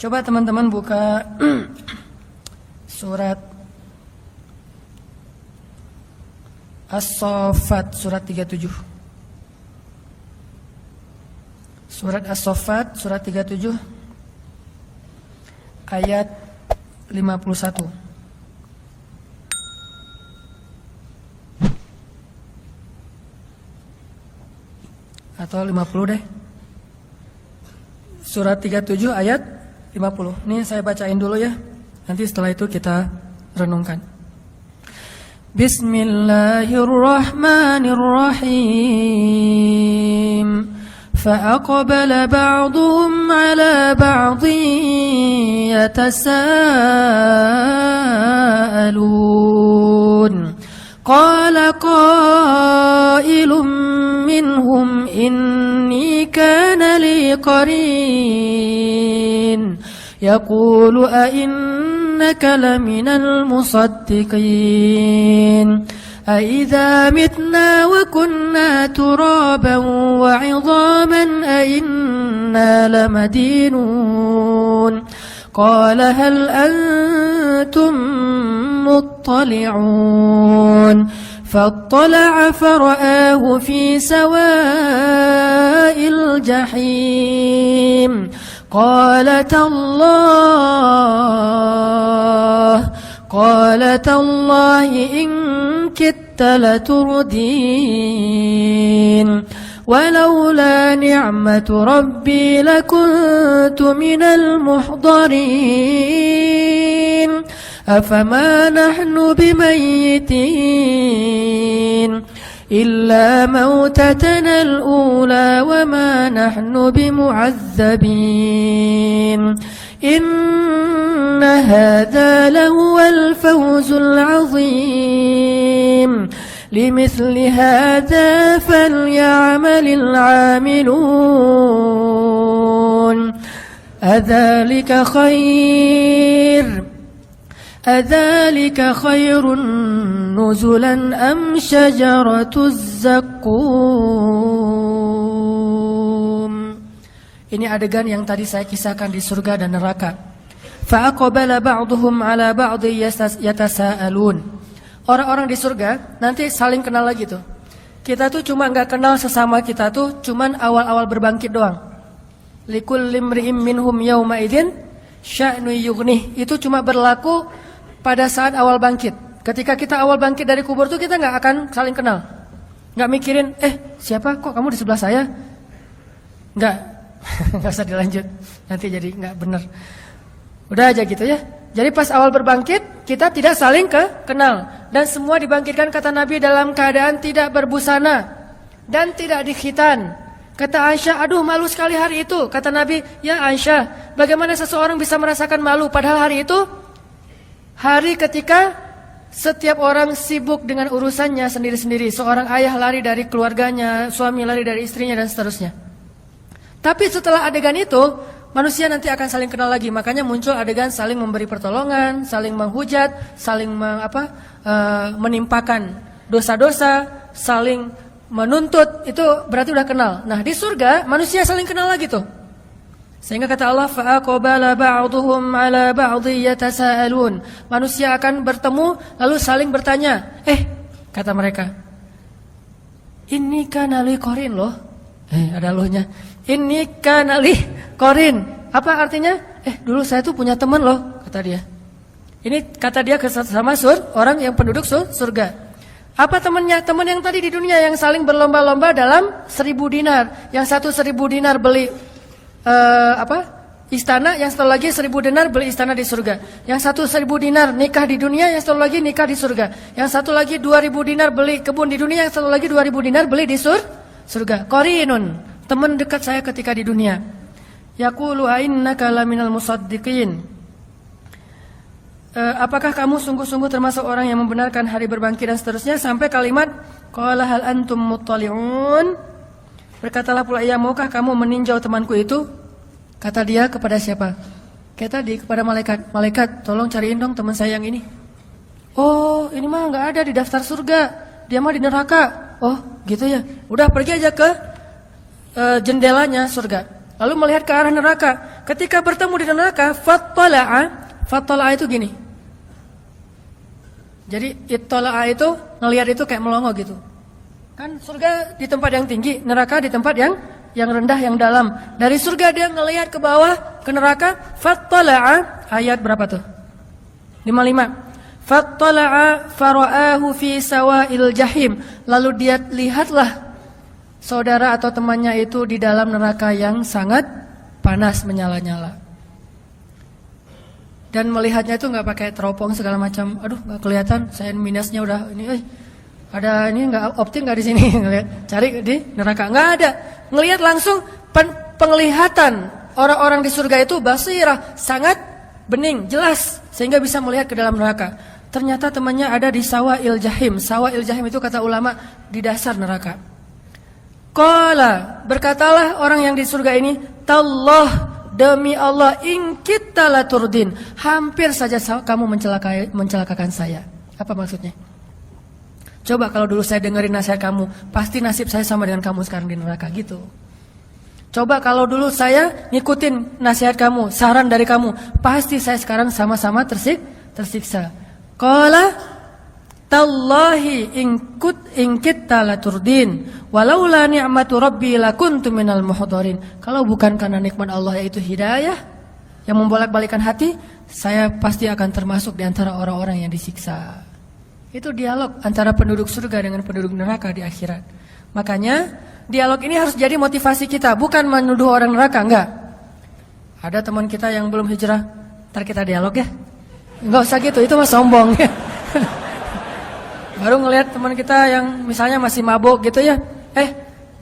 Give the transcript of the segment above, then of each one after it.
Coba teman-teman buka surat As-Saffat surat 37. Surat As-Saffat surat 37 ayat 51. Atau 50 deh. Surat 37 ayat 50. Ini saya bacain dulu ya. Nanti setelah itu kita renungkan. Bismillahirrahmanirrahim. فأقبل بعضهم على بعض يتساءلون قال قائل منهم إني كان لي قرين يقول أئنك لمن المصدقين أإذا متنا وكنا ترابا وعظاما أئنا لمدينون قال هل أنتم مطلعون فاطلع فرآه في سواء الجحيم قال تالله إن كدت لتردين ولولا نعمة ربي لكنت من المحضرين أفما نحن بميتين إلا موتتنا الأولى وما نحن بمعذبين إن هذا لهو الفوز العظيم لمثل هذا فليعمل العاملون أذلك خير نزلا أم شجرة الزقوم. Ini adegan yang tadi saya kisahkan di surga dan neraka. Fa'aqbala ba'duhum 'ala ba'dhi yatasaalun. Orang-orang di surga nanti saling kenal lagi tuh. Kita tuh cuma enggak kenal sesama kita tuh cuman awal-awal berbangkit doang. Likulli imri'in minhum yawma idzin sya'nu yughnih. Itu cuma berlaku pada saat awal bangkit. Ketika kita awal bangkit dari kubur tuh kita enggak akan saling kenal. Enggak mikirin, siapa kok kamu di sebelah saya? Enggak. Nggak usah dilanjut, nanti jadi nggak benar. Udah aja gitu ya. Jadi pas awal berbangkit kita tidak saling kenal dan semua dibangkitkan kata Nabi dalam keadaan tidak berbusana dan tidak dikhitan. Kata Aisyah, aduh malu sekali hari itu. Kata Nabi, ya Aisyah, bagaimana seseorang bisa merasakan malu padahal hari itu hari ketika setiap orang sibuk dengan urusannya sendiri-sendiri. Seorang ayah lari dari keluarganya, suami lari dari istrinya dan seterusnya. Tapi setelah adegan itu, manusia nanti akan saling kenal lagi. Makanya muncul adegan saling memberi pertolongan, saling menghujat, saling menimpakan dosa-dosa, saling menuntut. Itu berarti udah kenal. Nah, di surga manusia saling kenal lagi tuh. Sehingga kata Allah, fa'aqbala ba'duhum 'ala ba'dhi yatasaalun. Manusia akan bertemu lalu saling bertanya. Kata mereka, ini kana li qarin loh. Ada lohnya. Ini kana li qarin. Apa artinya? Dulu saya tuh punya teman loh, kata dia. Ini kata dia sama orang yang penduduk surga. Apa temannya? Teman yang tadi di dunia yang saling berlomba-lomba dalam 1000 dinar. Yang satu 1000 dinar beli istana, yang satu lagi 1000 dinar beli istana di surga. Yang satu 1000 dinar nikah di dunia, yang satu lagi nikah di surga. Yang satu lagi 2000 dinar beli kebun di dunia, yang satu lagi 2000 dinar beli di surga. Qarinun, teman dekat saya ketika di dunia. Yaqulu ainnaka laminal musaddiqin. Apakah kamu sungguh-sungguh termasuk orang yang membenarkan hari berbangkit dan seterusnya sampai kalimat qala hal antum muttali'un. Berkatalah pula ia, maukah kamu meninjau temanku itu? Kata dia kepada siapa? Kayak tadi kepada malaikat. Malaikat, tolong cariin dong teman saya yang ini. Oh, ini mah enggak ada di daftar surga. Dia mah di neraka. Oh, gitu ya. Udah pergi aja ke jendelanya surga. Lalu melihat ke arah neraka. ketika bertemu di neraka, fattala'a itu gini. Jadi ittala'a itu ngelihat itu kayak melongo gitu. Kan surga di tempat yang tinggi, neraka di tempat yang rendah, yang dalam. Dari surga dia ngelihat ke bawah, ke neraka. Fattala'a, ayat berapa tuh? 55. Fattala'a fara'ahu fi sawa'il jahim. Lalu dia lihatlah saudara atau temannya itu di dalam neraka yang sangat panas, menyala-nyala. Dan melihatnya itu nggak pakai teropong segala macam. Aduh, nggak kelihatan. Saya minusnya udah ini. Ada ini nggak optik nggak di sini? Cari di neraka nggak ada. Ngelihat langsung penglihatan orang-orang di surga itu basirah, sangat bening, jelas, sehingga bisa melihat ke dalam neraka. Ternyata temannya ada di sawa'il jahim. Sawa'il jahim itu kata ulama di dasar neraka. Qala, berkatalah orang yang di surga ini, tallah, demi Allah, in kita laturdin, hampir saja kamu mencelakakan saya. Apa maksudnya? Coba kalau dulu saya dengerin nasihat kamu, pasti nasib saya sama dengan kamu sekarang di neraka gitu. Coba kalau dulu saya ngikutin nasihat kamu, saran dari kamu, pasti saya sekarang sama-sama tersiksa. Qala tallahi in kita laturdin walaula ni'matu rabbi lakuntu minal muhdharin. Kalau bukan karena nikmat Allah yaitu hidayah yang membolak-balikan hati, saya pasti akan termasuk di antara orang-orang yang disiksa. Itu dialog antara penduduk surga dengan penduduk neraka di akhirat. Makanya dialog ini harus jadi motivasi kita, bukan menuduh orang neraka, enggak. Ada teman kita yang belum hijrah, ntar kita dialog ya. Enggak usah gitu, itu mah sombong. Baru ngelihat teman kita yang misalnya masih mabuk gitu ya.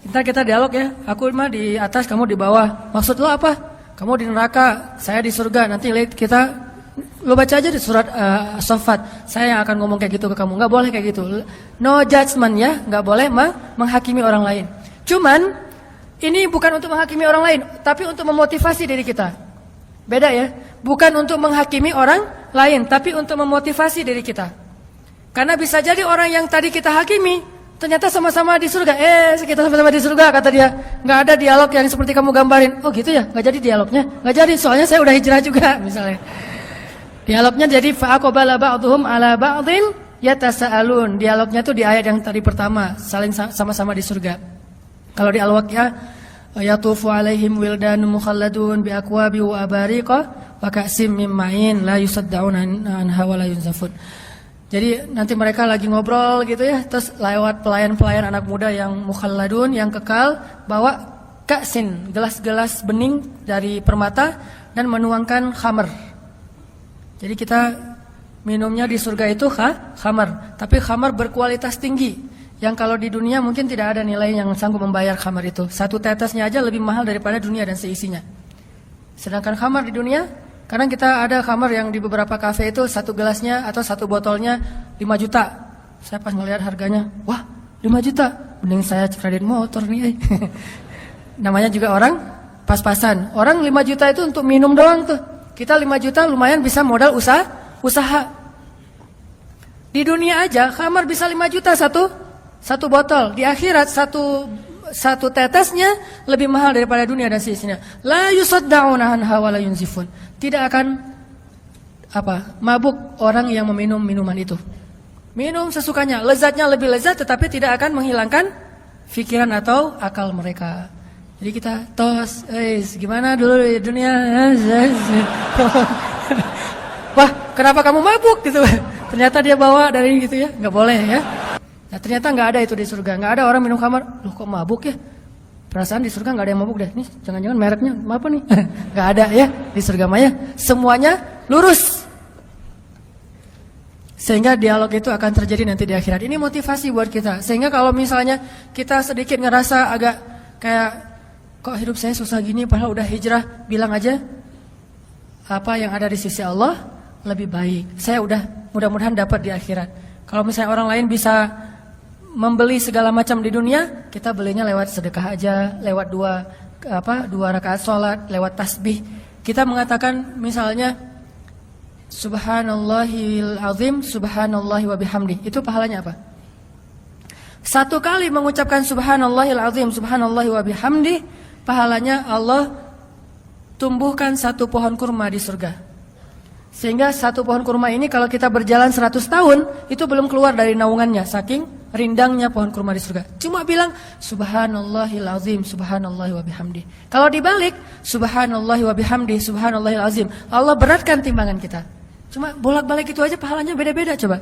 Ntar kita dialog ya. Aku mah di atas, kamu di bawah. Maksud lo apa? Kamu di neraka, saya di surga. Nanti lihat kita, lo baca aja di surat As-Saffat. Saya yang akan ngomong kayak gitu ke kamu. Nggak boleh kayak gitu. No judgment ya, nggak boleh menghakimi orang lain. Cuman ini bukan untuk menghakimi orang lain, tapi untuk memotivasi diri kita. Beda ya. Bukan untuk menghakimi orang lain, tapi untuk memotivasi diri kita. Karena bisa jadi orang yang tadi kita hakimi ternyata sama-sama di surga. Kita sama-sama di surga kata dia. Nggak ada dialog yang seperti kamu gambarin. Oh gitu ya, nggak jadi dialognya. Nggak jadi, soalnya saya udah hijrah juga misalnya. Dialognya jadi fa'aqbala ba'dhum 'ala ba'dhin yatasaalun. Dialognya tuh di ayat yang tadi pertama, saling sama-sama di surga. Kalau di Al-Waqiah, yatufu 'alaihim wildanun mukhalladun bi akwabi wa abariqa wa ka'sim min ma'in la yusaddauna anha wa la yunzafun. Jadi nanti mereka lagi ngobrol gitu ya, terus lewat pelayan-pelayan anak muda yang mukhalladun, yang kekal, bawa ka'sin, gelas-gelas bening dari permata dan menuangkan khamar. Jadi kita minumnya di surga itu khamar, tapi khamar berkualitas tinggi. Yang kalau di dunia mungkin tidak ada nilai yang sanggup membayar khamar itu. Satu tetesnya aja lebih mahal daripada dunia dan seisinya. Sedangkan khamar di dunia, kadang kita ada khamar yang di beberapa kafe itu satu gelasnya atau satu botolnya 5 juta. Saya pas ngelihat harganya, wah 5 juta, mending saya kredit motor nih. Namanya juga orang pas-pasan. Orang 5 juta itu untuk minum doang tuh. Kita 5 juta lumayan bisa modal usaha. Di dunia aja khamar bisa 5 juta satu botol. Di akhirat satu tetesnya lebih mahal daripada dunia dan seisinya. La yusaddauna anha wa la yunzifun. Tidak akan mabuk orang yang meminum minuman itu. Minum sesukanya, lezatnya lebih lezat tetapi tidak akan menghilangkan pikiran atau akal mereka. Jadi kita tos, gimana dulu di dunia? Wah, kenapa kamu mabuk gitu? Ternyata dia bawa dari gitu ya, nggak boleh ya. Nah, ternyata nggak ada itu di surga, nggak ada orang minum khamar. Loh kok mabuk ya? Perasaan di surga nggak ada yang mabuk deh. Nih, jangan-jangan mereknya apa nih? Nggak ada ya di surga maya. Semuanya lurus. Sehingga dialog itu akan terjadi nanti di akhirat. Ini motivasi buat kita. Sehingga kalau misalnya kita sedikit ngerasa agak kayak kok hidup saya susah gini, padahal udah hijrah, bilang aja apa yang ada di sisi Allah lebih baik. Saya udah mudah-mudahan dapat di akhirat. Kalau misalnya orang lain bisa membeli segala macam di dunia, kita belinya lewat sedekah aja, lewat dua rakaat sholat, lewat tasbih. Kita mengatakan misalnya Subhanallahil azim, subhanallahi wa bihamdi. Itu pahalanya apa? Satu kali mengucapkan Subhanallahil azim, subhanallahi wa bihamdi, pahalanya Allah tumbuhkan satu pohon kurma di surga. Sehingga satu pohon kurma ini kalau kita berjalan 100 tahun, itu belum keluar dari naungannya, saking rindangnya pohon kurma di surga. Cuma bilang, subhanallahil azim, subhanallahi wa bihamdi. Kalau dibalik, subhanallahi wa bihamdi, subhanallahil azim. Allah beratkan timbangan kita. Cuma bolak-balik itu aja pahalanya beda-beda coba.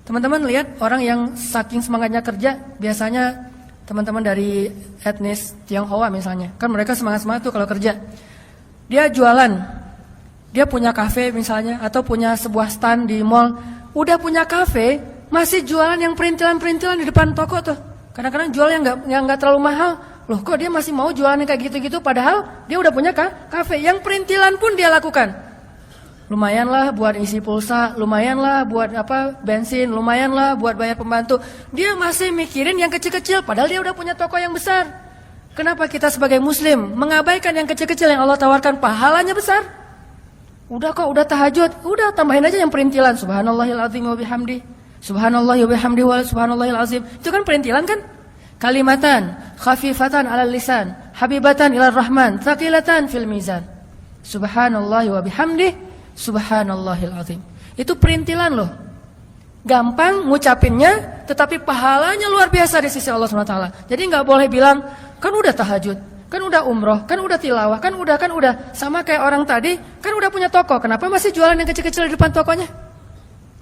Teman-teman lihat orang yang saking semangatnya kerja, biasanya teman-teman dari etnis Tionghoa misalnya, kan mereka semangat-semangat tuh kalau kerja. Dia jualan, dia punya kafe misalnya, atau punya sebuah stand di mall. Udah punya kafe, masih jualan yang perintilan-perintilan di depan toko tuh. Kadang-kadang jual yang nggak terlalu mahal. Loh kok dia masih mau jualan yang kayak gitu-gitu, padahal dia udah punya kafe. Yang perintilan pun dia lakukan. Lumayanlah buat isi pulsa, lumayanlah buat bensin, lumayanlah buat bayar pembantu. Dia masih mikirin yang kecil-kecil, padahal dia udah punya toko yang besar. Kenapa kita sebagai muslim mengabaikan yang kecil-kecil yang Allah tawarkan pahalanya besar? Udah kok, udah tahajud, udah tambahin aja yang perintilan. Subhanallahil azim wa bihamdi, subhanallahi wa bihamdi wa subhanallahil azim. Itu kan perintilan kan? Kalimatan khafifatan 'alal lisan, habibatan ilar rahman, thaqilatan fil mizan. Subhanallahi wa bihamdi, subhanallahil azim. Itu perintilan loh. Gampang ngucapinnya, tetapi pahalanya luar biasa di sisi Allah SWT. Jadi nggak boleh bilang, kan udah tahajud, kan udah umroh, kan udah tilawah, kan udah. Sama kayak orang tadi, kan udah punya toko. Kenapa masih jualan yang kecil-kecil di depan tokonya?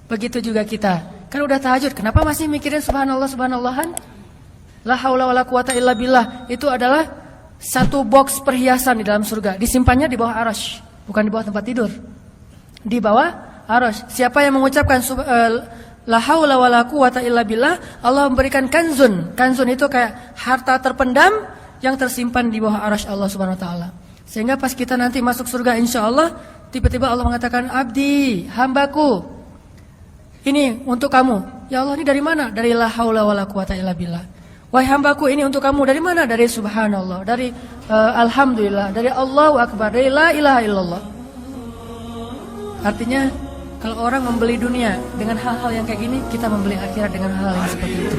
Begitu juga kita. Kan udah tahajud, kenapa masih mikirin subhanallah, subhanallahan? La haula wala quwata illa billah. Itu adalah satu box perhiasan di dalam surga. Disimpannya di bawah arasy, bukan di bawah tempat tidur. Di bawah arasy. Siapa yang mengucapkan la haula wala quwata illa billah, Allah memberikan kanzun. Kanzun itu kayak harta terpendam yang tersimpan di bawah arasy Allah Subhanahu wa taala. Sehingga pas kita nanti masuk surga insyaallah, tiba-tiba Allah mengatakan, "Abdi, hambaku, ini untuk kamu." Ya Allah, ini dari mana? Dari la haula wala quwata illa billah. Wahai hambaku, ini untuk kamu. Dari mana? Dari subhanallah, dari alhamdulillah, dari Allahu akbar, dari la ilaha illallah. Artinya kalau orang membeli dunia dengan hal-hal yang kayak gini, kita membeli akhirat dengan hal-hal yang seperti itu.